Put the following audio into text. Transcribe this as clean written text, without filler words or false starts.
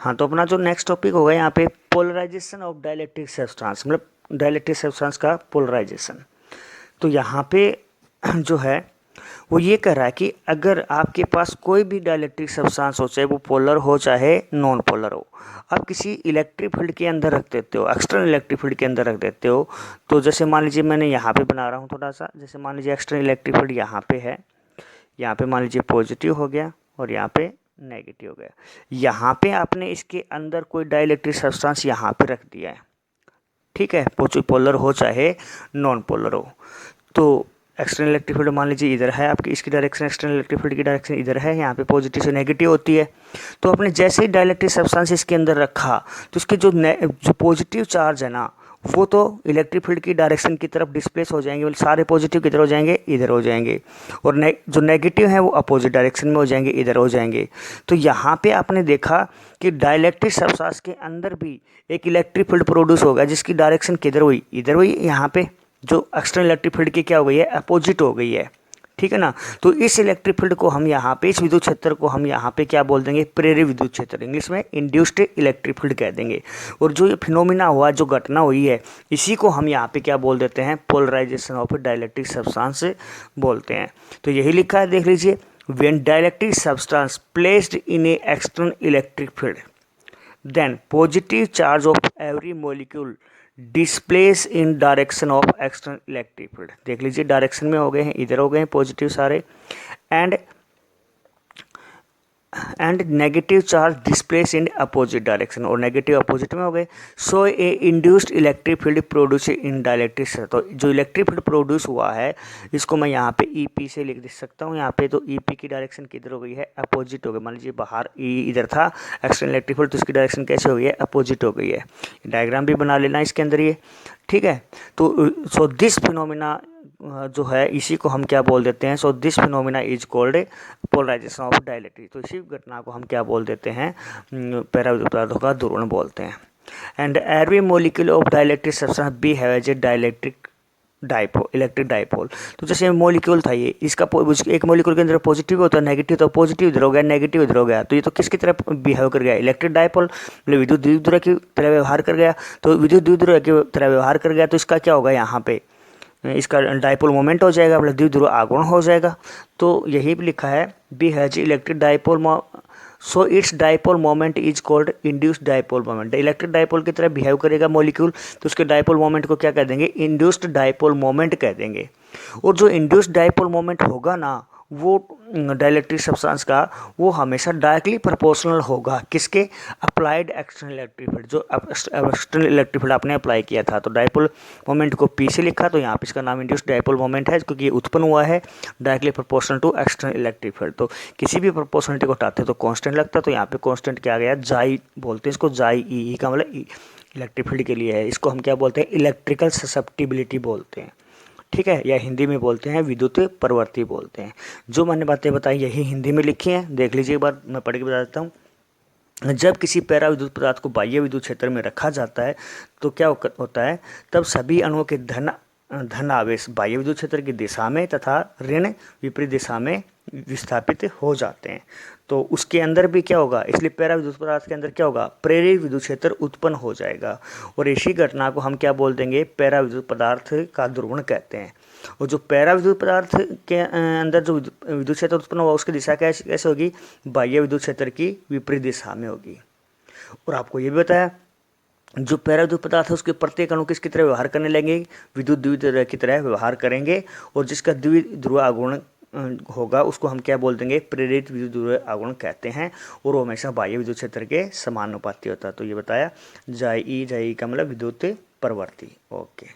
हाँ, तो अपना जो नेक्स्ट टॉपिक होगा यहाँ पे पोलराइजेशन ऑफ डाइलेक्ट्रिक सब्सटेंस, मतलब डाइलेक्ट्रिक सब्सटेंस का पोलराइजेशन। तो यहाँ पे जो है वो ये कह रहा है कि अगर आपके पास कोई भी डाइलेक्ट्रिक सब्सटेंस हो, चाहे वो पोलर हो चाहे नॉन पोलर हो, आप किसी इलेक्ट्रिक फील्ड के अंदर रख देते हो, एक्सटर्नल इलेक्ट्रिक फील्ड के अंदर रख देते हो। तो जैसे मान लीजिए मैंने यहाँ पे बना रहा हूँ थोड़ा सा, जैसे मान लीजिए एक्सटर्नल इलेक्ट्रिक फील्ड यहाँ पे है, यहाँ पे मान लीजिए पॉजिटिव हो गया और यहाँ पे नेगेटिव हो गया। यहाँ पे आपने इसके अंदर कोई डाइलेक्ट्रिक सब्सटेंस यहाँ पे रख दिया है, ठीक है, पोलर हो चाहे नॉन पोलर हो। तो एक्सटर्नल इलेक्ट्रिक फील्ड मान लीजिए इधर है आपकी, इसकी डायरेक्शन एक्सटर्नल इलेक्ट्रिक फील्ड की डायरेक्शन इधर है, यहाँ पे पॉजिटिव से नेगेटिव होती है। तो आपने जैसे ही डाइलेक्ट्रिक सब्सटेंस इसके अंदर रखा तो इसके जो पॉजिटिव चार्ज है ना, वो तो इलेक्ट्रिक फील्ड की डायरेक्शन की तरफ डिस्प्लेस हो जाएंगे, मतलब सारे पॉजिटिव किधर हो जाएंगे, इधर हो जाएंगे, और जो नेगेटिव हैं वो अपोजिट डायरेक्शन में हो जाएंगे, इधर हो जाएंगे। तो यहाँ पे आपने देखा कि डाइलेक्ट्रिक सब्सटेंस के अंदर भी एक इलेक्ट्रिक फील्ड प्रोड्यूस होगा जिसकी डायरेक्शन किधर हुई, इधर हुई। यहाँ पे जो एक्सटर्नल इलेक्ट्रिक फील्ड की क्या हो गई है, अपोजिट हो गई है, ठीक है ना। तो इस इलेक्ट्रिक फील्ड को हम यहाँ पे, इस विद्युत क्षेत्र को हम यहाँ पे क्या बोल देंगे, प्रेरित विद्युत क्षेत्र, इंग्लिश में इंड्यूस्ड इलेक्ट्रिक फील्ड कह देंगे। और जो ये फिनोमिना हुआ, जो घटना हुई है, इसी को हम यहाँ पे क्या बोल देते हैं, पोलराइजेशन ऑफ डाइलेक्ट्रिक सब्सटेंस बोलते हैं। तो यही लिखा है, देख लीजिए, when dielectric substance placed in a external electric field then positive charge of every molecule displace in direction of external electric field. देख लीजिए, डायरेक्शन में हो गए हैं, इधर हो गए हैं पॉजिटिव सारे, and negative charge displace in opposite direction, और नेगेटिव अपोजिट में हो गए। So a induced electric field produce in dielectric. तो जो इलेक्ट्रिक फील्ड प्रोड्यूस हुआ है, इसको मैं यहाँ पे ईपी से लिख सकता हूँ यहाँ पे। तो ईपी की डायरेक्शन किधर हो गई है, अपोजिट हो गई। मान लीजिए बाहर ई इधर था एक्सटर्नल इलेक्ट्रिक फील्ड, तो इसकी डायरेक्शन कैसे हो गई है, अपोजिट हो गई है। डायग्राम भी बना लेना इसके अंदर ये, ठीक है। तो सो दिस फिनोमिना जो है, इसी को हम क्या बोल देते हैं, so this phenomena is called polarisation of dielectric. तो इसी घटना को हम क्या बोल देते हैं, पराविद्युत पदार्थों का ध्रुवण बोलते हैं। And every molecule of dielectric substance be have a dielectric dipole, electric dipole. तो जैसे मॉलिक्यूल था ये, इसका एक मॉलिक्यूल के अंदर पॉजिटिव होता है, नेगेटिव, तो पॉजिटिव इधर हो गया, नेगेटिव इधर हो गया, तो ये तो किसकी तरह बिहेव कर गया, इलेक्ट्रिक डाइपोल, मतलब विद्युत द्विध्रुव की तरह व्यवहार कर गया। तो विद्युत द्विध्रुव की तरह व्यवहार कर गया, तो इसका क्या होगा, यहाँ पे इसका डाइपोल मोमेंट हो जाएगा, मतलब द्विध्रुव आघूर्ण हो जाएगा। तो यही भी लिखा है, be has electric dipole, so its dipole moment is called induced dipole moment. Electric dipole की तरह बिहेव करेगा मॉलिक्यूल, तो उसके डाइपोल मोमेंट को क्या कह देंगे, इंड्यूस्ड डाइपोल मोमेंट कह देंगे। और जो इंड्यूस्ड डाइपोल मोमेंट होगा ना, वो डाइलेक्ट्रिक सब्सटेंस का, वो हमेशा डायरेक्टली प्रोपोर्शनल होगा किसके, अप्लाइड एक्सटर्नल इलेक्ट्रिक फील्ड, जो एक्सटर्नल इलेक्ट्रिक फील्ड आपने अप्लाई किया था। तो डाइपोल मोमेंट को पी से लिखा, तो यहाँ पे इसका नाम इंड्यूस्ड डाइपोल मोमेंट है, क्योंकि ये उत्पन्न हुआ है directly proportional to external electric field. तो किसी भी प्रोपोर्शनलिटी को हटाते हैं तो कांस्टेंट लगता है, तो यहाँ पे कांस्टेंट क्या आ गया, जाई बोलते हैं इसको, जाई ई का मतलब इलेक्ट्रिक फील्ड के लिए है। इसको हम क्या बोलते हैं, इलेक्ट्रिकल ससेप्टिबिलिटी बोलते हैं, ठीक है, या हिंदी में बोलते हैं विद्युत प्रवृत्ति बोलते हैं। जो मैंने बातें बताई यही हिंदी में लिखी हैं, देख लीजिए एक बार, मैं पढ़ के बता देता हूँ। जब किसी पैरा विद्युत पदार्थ को बाह्य विद्युत क्षेत्र में रखा जाता है तो क्या होता है, तब सभी अणुओं के धन आवेश बाह्य विद्युत क्षेत्र की दिशा में तथा ऋण विपरीत दिशा में विस्थापित हो जाते हैं। तो उसके अंदर भी क्या होगा, इसलिए पैरा विद्युत पदार्थ के अंदर क्या होगा, प्रेरित विद्युत क्षेत्र उत्पन्न हो जाएगा। और इसी घटना को हम क्या बोल देंगे, पैरा विद्युत पदार्थ का ध्रुवण कहते हैं। और जो पैरा विद्युत पदार्थ के अंदर जो विद्युत क्षेत्र उत्पन्न हुआ, उसकी दिशा कैसे होगी, बाह्य विद्युत क्षेत्र की विपरीत दिशा में होगी। और आपको ये भी बताया, जो पैरा विद्युत पदार्थ है उसके प्रत्येक अणु किसकी तरह व्यवहार करने लगेंगे, विद्युत द्विध्रुव की तरह व्यवहार करेंगे। और जिसका द्विध्रुव आघूर्ण होगा उसको हम क्या बोल देंगे, प्रेरित विद्युत ध्रुव आघूर्ण कहते हैं। और वो हमेशा बाह्य विद्युत क्षेत्र के समानुपाती होता है। तो ये बताया, जाई ई का मतलब विद्युत प्रवृत्ति। ओके।